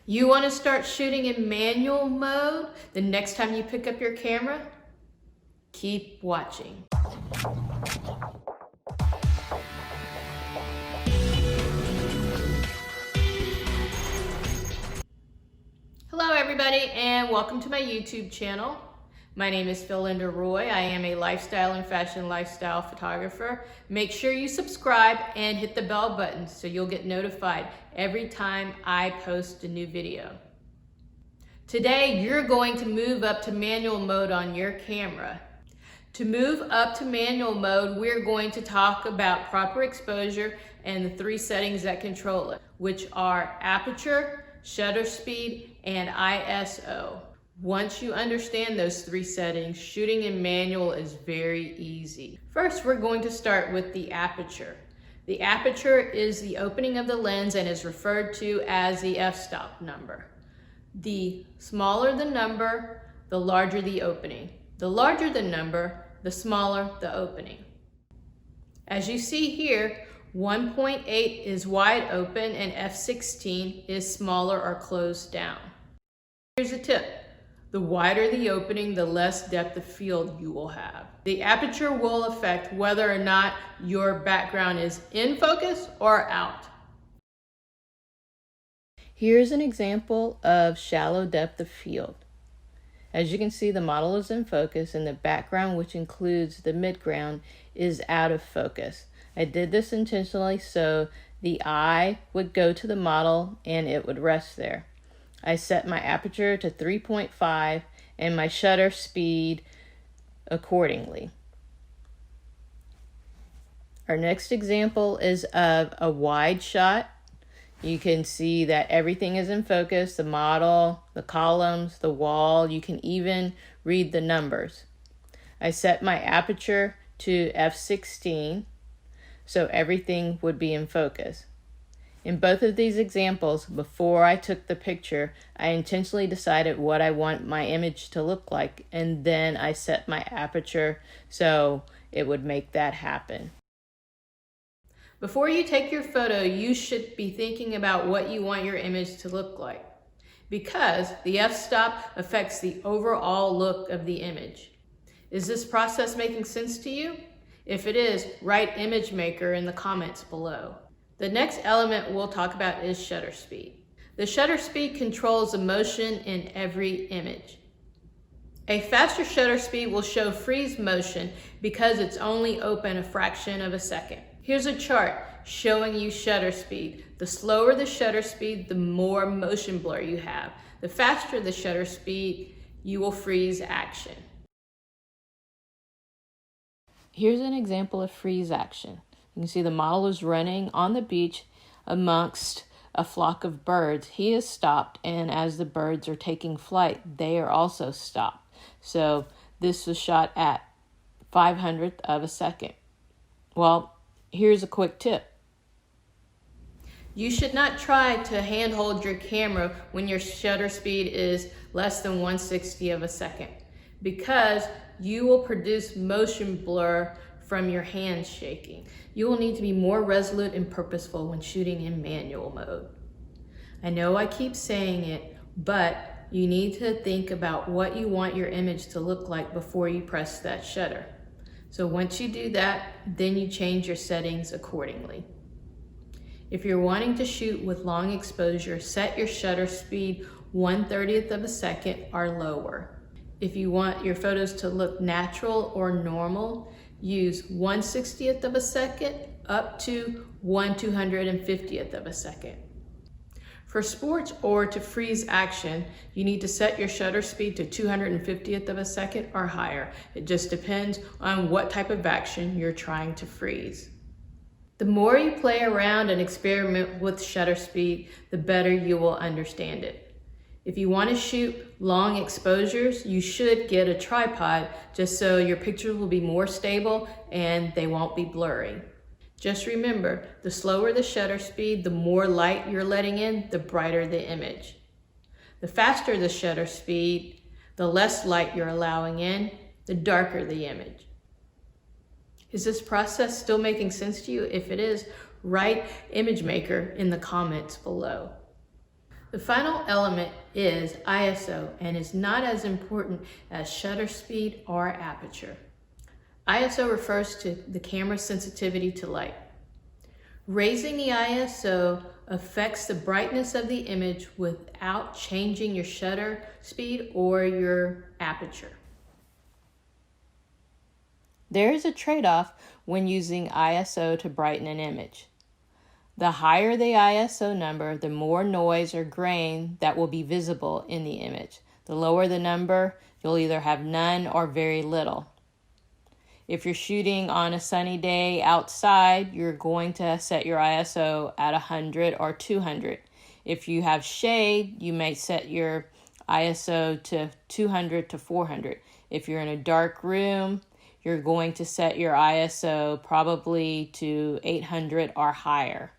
You want to start shooting in manual mode the next time you pick up your camera? Keep watching. Hello everybody and welcome to my YouTube channel. My name is Philinda Roy. I am a lifestyle and fashion lifestyle photographer. Make sure you subscribe and hit the bell button so you'll get notified every time I post a new video. Today you're going to move up to manual mode on your camera. To move up to manual mode, we're going to talk about proper exposure and the three settings that control it, which are aperture, shutter speed, and ISO. Once you understand those three settings, shooting in manual is very easy. First, we're going to start with the aperture. The aperture is the opening of the lens and is referred to as the f-stop number. The smaller the number, the larger the opening. The larger the number, the smaller the opening. As you see here, 1.8 is wide open and f16 is smaller or closed down. Here's a tip. The wider the opening, the less depth of field you will have. The aperture will affect whether or not your background is in focus or out. Here's an example of shallow depth of field. As you can see, the model is in focus and the background, which includes the midground, is out of focus. I did this intentionally so the eye would go to the model and it would rest there. I set my aperture to 3.5 and my shutter speed accordingly. Our next example is of a wide shot. You can see that everything is in focus, the model, the columns, the wall. You can even read the numbers. I set my aperture to f16 so everything would be in focus. In both of these examples, before I took the picture, I intentionally decided what I want my image to look like, and then I set my aperture so it would make that happen. Before you take your photo, you should be thinking about what you want your image to look like, because the f-stop affects the overall look of the image. Is this process making sense to you? If it is, write image maker in the comments below. The next element we'll talk about is shutter speed. The shutter speed controls the motion in every image. A faster shutter speed will show freeze motion because it's only open a fraction of a second. Here's a chart showing you shutter speed. The slower the shutter speed, the more motion blur you have. The faster the shutter speed, you will freeze action. Here's an example of freeze action. You can see the model is running on the beach amongst a flock of birds. He is stopped, and as the birds are taking flight, they are also stopped. So this was shot at 500th of a second. Well, here's a quick tip. You should not try to handhold your camera when your shutter speed is less than 1/60 of a second, because you will produce motion blur from your hands shaking. You will need to be more resolute and purposeful when shooting in manual mode. I know I keep saying it, but you need to think about what you want your image to look like before you press that shutter. So once you do that, then you change your settings accordingly. If you're wanting to shoot with long exposure, set your shutter speed 1/30th of a second or lower. If you want your photos to look natural or normal, use 1/60th of a second up to 1/250th of a second. For sports or to freeze action, you need to set your shutter speed to 250th of a second or higher. It just depends on what type of action you're trying to freeze. The more you play around and experiment with shutter speed, the better you will understand it. If you want to shoot long exposures, you should get a tripod just so your pictures will be more stable and they won't be blurry. Just remember, the slower the shutter speed, the more light you're letting in, the brighter the image. The faster the shutter speed, the less light you're allowing in, the darker the image. Is this process still making sense to you? If it is, write image maker in the comments below. The final element is ISO and is not as important as shutter speed or aperture. ISO refers to the camera's sensitivity to light. Raising the ISO affects the brightness of the image without changing your shutter speed or your aperture. There is a trade-off when using ISO to brighten an image. The higher the ISO number, the more noise or grain that will be visible in the image. The lower the number, you'll either have none or very little. If you're shooting on a sunny day outside, you're going to set your ISO at 100 or 200. If you have shade, you may set your ISO to 200 to 400. If you're in a dark room, you're going to set your ISO probably to 800 or higher.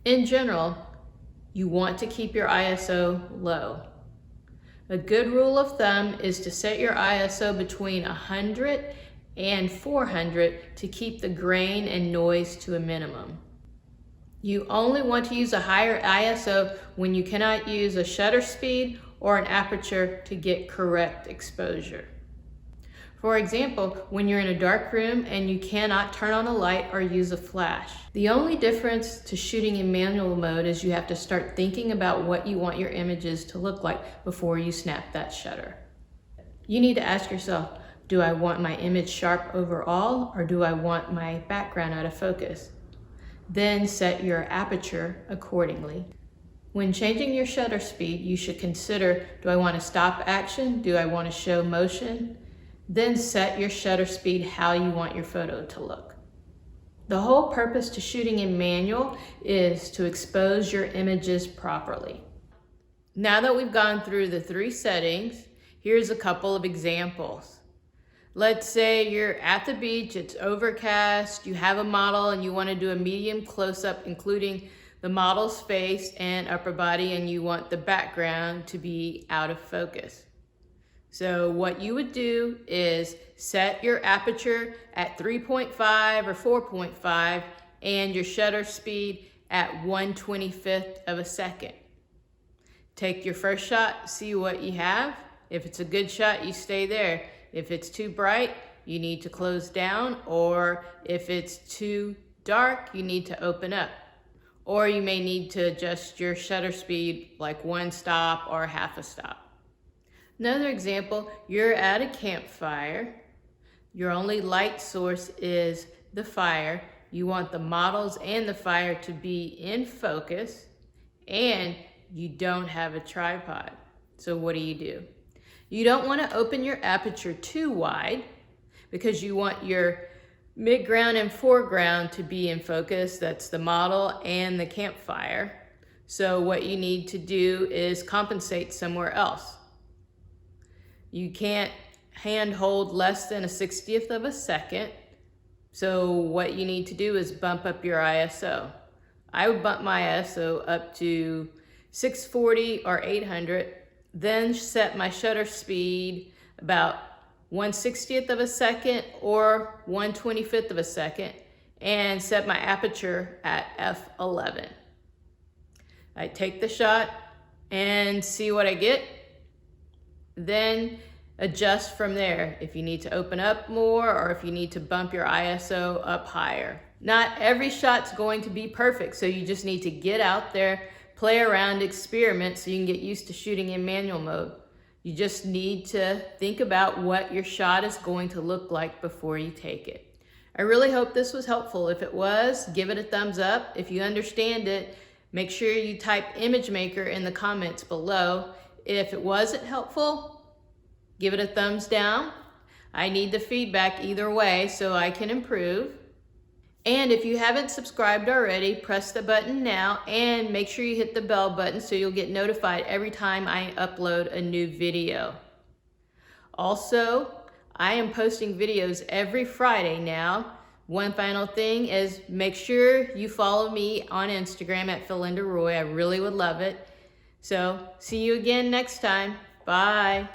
In general, you want to keep your ISO low. A good rule of thumb is to set your ISO between 100 and 400 to keep the grain and noise to a minimum. You only want to use a higher ISO when you cannot use a shutter speed or an aperture to get correct exposure. For example, when you're in a dark room and you cannot turn on a light or use a flash. The only difference to shooting in manual mode is you have to start thinking about what you want your images to look like before you snap that shutter. You need to ask yourself, do I want my image sharp overall or do I want my background out of focus? Then set your aperture accordingly. When changing your shutter speed, you should consider, do I want to stop action? Do I want to show motion? Then set your shutter speed how you want your photo to look. The whole purpose to shooting in manual is to expose your images properly. Now that we've gone through the 3 settings, here's a couple of examples. Let's say you're at the beach, it's overcast, you have a model and you want to do a medium close-up including the model's face and upper body, and you want the background to be out of focus. So what you would do is set your aperture at 3.5 or 4.5 and your shutter speed at 1/25th of a second. Take your first shot, see what you have. If it's a good shot, you stay there. If it's too bright, you need to close down, or if it's too dark, you need to open up. Or you may need to adjust your shutter speed like 1 stop or half a stop. Another example, you're at a campfire. Your only light source is the fire. You want the models and the fire to be in focus, and you don't have a tripod. So what do? You don't want to open your aperture too wide because you want your mid-ground and foreground to be in focus. That's the model and the campfire. So what you need to do is compensate somewhere else. You can't hand hold less than a 60th of a second. So what you need to do is bump up your ISO. I would bump my ISO up to 640 or 800, then set my shutter speed about 1/60th of a second or 1/25th of a second, and set my aperture at f11. I take the shot and see what I get. Then adjust from there if you need to open up more or if you need to bump your ISO up higher. Not every shot's going to be perfect, so you just need to get out there, play around, experiment so you can get used to shooting in manual mode. You just need to think about what your shot is going to look like before you take it. I really hope this was helpful. If it was, give it a thumbs up. If you understand it, make sure you type image maker in the comments below. If it wasn't helpful, give it a thumbs down. I need the feedback either way so I can improve. And if you haven't subscribed already, press the button now and make sure you hit the bell button so you'll get notified every time I upload a new video. Also, I am posting videos every Friday now. One final thing is make sure you follow me on Instagram at PhilindaRoy. I really would love it. So, see you again next time. Bye.